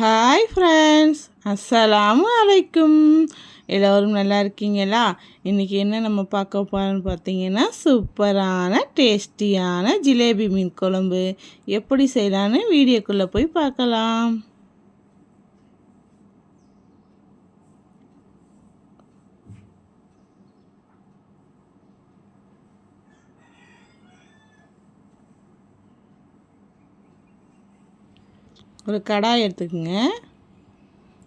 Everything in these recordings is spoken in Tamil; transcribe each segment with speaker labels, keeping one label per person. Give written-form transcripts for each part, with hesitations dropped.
Speaker 1: ஹாய் ஃப்ரெண்ட்ஸ், அஸ்ஸலாமு அலைக்கும். எல்லோரும் நல்லா இருக்கீங்களா? இன்றைக்கி என்ன நம்ம பார்க்க போகிறோம்னு பார்த்தீங்கன்னா, சூப்பரான டேஸ்டியான ஜிலேபி மீன் குழம்பு எப்படி செய்யலான்னு வீடியோக்குள்ளே போய் பார்க்கலாம். ஒரு கடாய் எடுத்துக்கோங்க.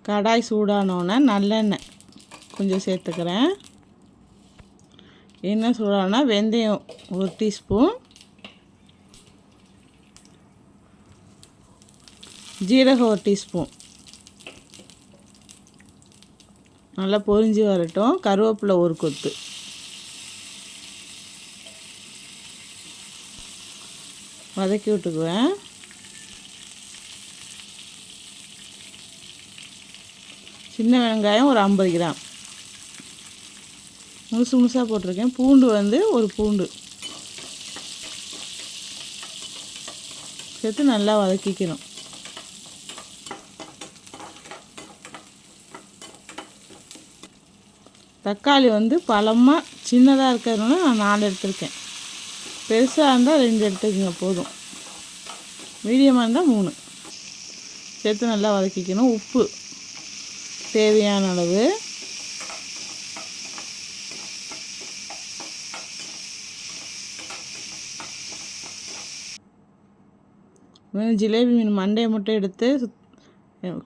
Speaker 1: கடாய் சூடானோன்னே நல்லெண்ணெய் கொஞ்சம் சேர்த்துக்கிறேன். எண்ணெய் சூடானா வெந்தயம் 1 டீஸ்பூன், ஜீரகம் 1 டீஸ்பூன் நல்லா பொரிஞ்சு வரட்டும். கருவேப்பிலை 1 கொத்து, வதக்கி விட்டுக்குவேன். சின்ன வெங்காயம் ஒரு 50 கிராம் முழுசாக போட்டிருக்கேன். பூண்டு வந்து 1 பூண்டு சேர்த்து நல்லா வதக்கிக்கணும். தக்காளி வந்து பழமாக சின்னதாக இருக்கிறதுனால நான் 4 எடுத்திருக்கேன். பெருசாக இருந்தால் 2 எடுத்துக்கோங்க போதும். மீடியமாக இருந்தால் 3 சேர்த்து நல்லா வதக்கிக்கணும். உப்பு தேவையான அளவு, ஜிலேபி மீன் மண்டையை மட்டும் எடுத்து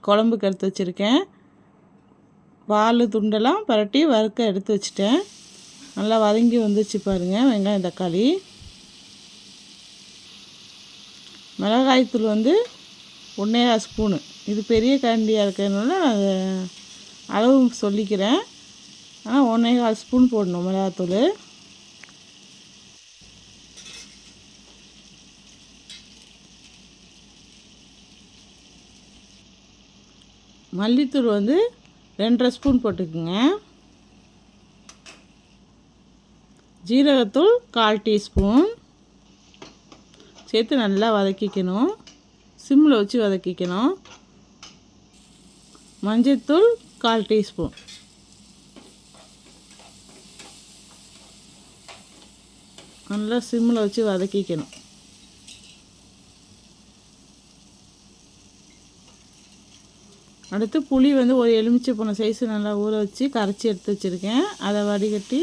Speaker 1: குழம்புக்கு எடுத்து வச்சுருக்கேன். வால் துண்டெல்லாம் பரட்டி வறுக்க எடுத்து வச்சுட்டேன். நல்லா வதங்கி வந்துச்சு பாருங்கள். வெங்காயம் தக்காளி, மிளகாய்த்தூள் வந்து 1.25 ஸ்பூனு. இது பெரிய கரண்டியாக இருக்கிறதுனால அதை அளவு சொல்லிக்கிறேன். ஆனால் 1.25 ஸ்பூன் போடணும் மிளகாத்தூள். மல்லித்தூள் வந்து 2.5 ஸ்பூன் போட்டுக்குங்க. ஜீரகத்தூள் 1/4 டீஸ்பூன் சேர்த்து நல்லா வதக்கிக்கணும். சிம்மில் வச்சு வதக்கிக்கணும். மஞ்சள்தூள் 1/4 டீஸ்பூன், நல்லா சிம்மில் வச்சு வதக்கிக்கணும். அடுத்து புளி வந்து ஒரு எலுமிச்சை பழம் சைஸு நல்லா ஊற வச்சு கரைச்சி எடுத்து வச்சுருக்கேன். அதை வடிகட்டி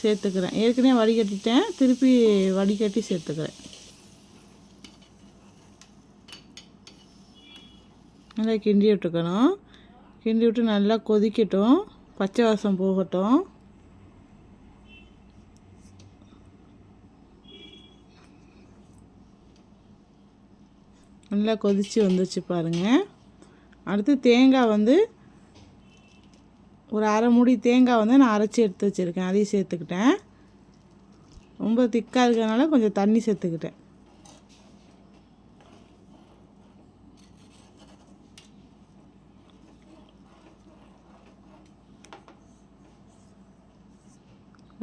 Speaker 1: சேர்த்துக்கிறேன். ஏற்கனவே வடிகட்டிட்டேன், திருப்பி வடிகட்டி சேர்த்துக்கிறேன். நல்லா கிண்டி விட்டுக்கணும். கிண்டி விட்டு நல்லா கொதிக்கட்டும், பச்சை வாசம் போகட்டும். நல்லா கொதித்து வந்துச்சு பாருங்கள். அடுத்து தேங்காய் வந்து ஒரு 1/2 மூடி தேங்காய் வந்து நான் அரைச்சி எடுத்து வச்சுருக்கேன். அதையும் சேர்த்துக்கிட்டேன். ரொம்ப திக்காக இருக்கிறதுனால கொஞ்சம் தண்ணி சேர்த்துக்கிட்டேன்.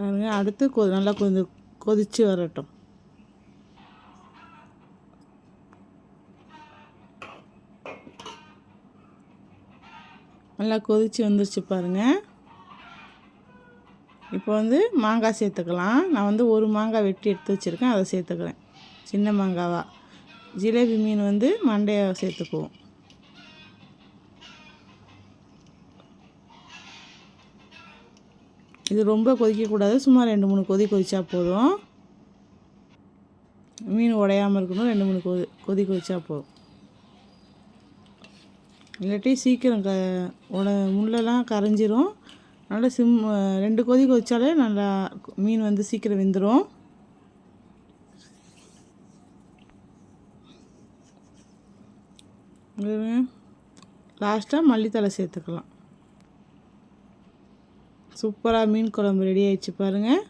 Speaker 1: பாருங்க, அடுத்து நல்லா கொஞ்சம் கொதித்து வரட்டும். நல்லா கொதித்து வந்துருச்சு பாருங்கள். இப்போ வந்து மாங்காய் சேர்த்துக்கலாம். நான் வந்து 1 மாங்காய் வெட்டி எடுத்து வச்சுருக்கேன், அதை சேர்த்துக்கிறேன். சின்ன மாங்காவா. ஜிலேபி மீன் வந்து மண்டையை சேர்த்துக்குவோம். இது ரொம்ப கொதிக்கக்கூடாது, சும்மா 2-3 கொதிச்சா போதும். மீன் உடையாமல் இருக்கணும். 2-3 கொதி கொதிச்சா போதும். இல்லாட்டி சீக்கிரம் முள்ளெல்லாம் கரைஞ்சிரும். நல்லா 2 கொதி கொதிச்சாலே நல்லா மீன் வந்து சீக்கிரம் வெந்துடும். லாஸ்ட்டாக மல்லித்தழை சேர்த்துக்கலாம். சூப்பராக மீன் குழம்பு ரெடி ஆகிடுச்சு பாருங்கள்.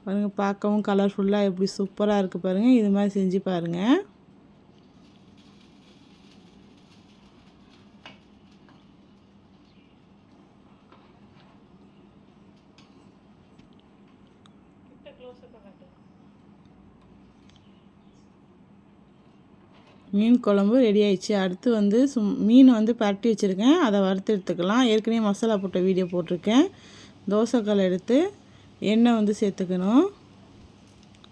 Speaker 1: பாருங்கள், பார்க்கவும் கலர்ஃபுல்லாக எப்படி சூப்பராக இருக்குது பாருங்கள். இது மாதிரி செஞ்சு பாருங்கள். மீன் குழம்பு ரெடி ஆயிடுச்சு. அடுத்து வந்து மீனை வந்து பரட்டி வச்சுருக்கேன், அதை வறுத்து எடுத்துக்கலாம். ஏற்கனவே மசாலா போட்ட வீடியோ போட்டிருக்கேன். தோசைக்கல் எடுத்து எண்ணெய் வந்து சேர்த்துக்கணும்.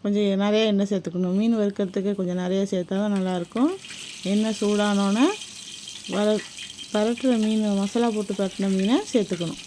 Speaker 1: கொஞ்சம் நிறைய எண்ணெய் சேர்த்துக்கணும். மீன் வறுக்கிறதுக்கு கொஞ்சம் நிறைய சேர்த்தா தான் நல்லாயிருக்கும். எண்ணெய் சூடானோன்னே பரட்டுற மீன், மசாலா போட்டு பரட்டின மீனை சேர்த்துக்கணும்.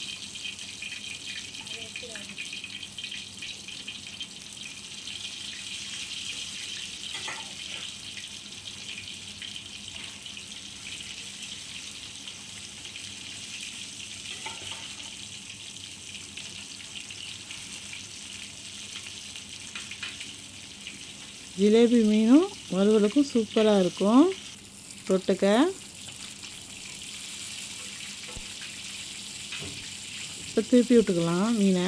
Speaker 1: ஜிலேபி மீனும் வறுவலுக்கும் சூப்பராக இருக்கும். தொட்டுக்க இப்போ திருப்பி விட்டுக்கலாம் மீனை.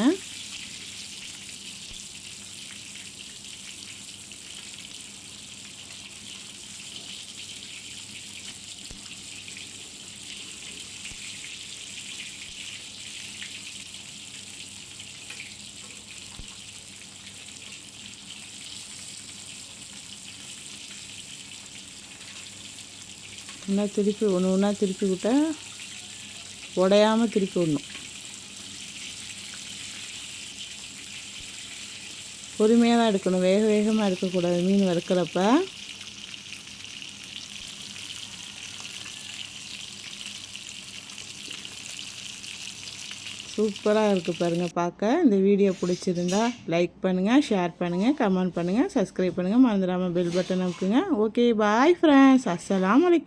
Speaker 1: திருப்பி ஒன்றா திருப்பி விட்டால் உடையாமல் திருப்பி விடணும். பொறுமையாக தான் எடுக்கணும், வேகமாக எடுக்கக்கூடாது மீன் வறுக்கிறப்ப. சூப்பராக இருக்குது பாருங்கள் பார்க்க. இந்த வீடியோ பிடிச்சிருந்தா லைக் பண்ணுங்கள், ஷேர் பண்ணுங்கள், கமெண்ட் பண்ணுங்கள், சப்ஸ்கிரைப் பண்ணுங்கள். மறந்துடாமல் பெல் பட்டன் அமுக்குங்க. Okay, bye friends. அஸ்ஸலாமு அலைக்கும்.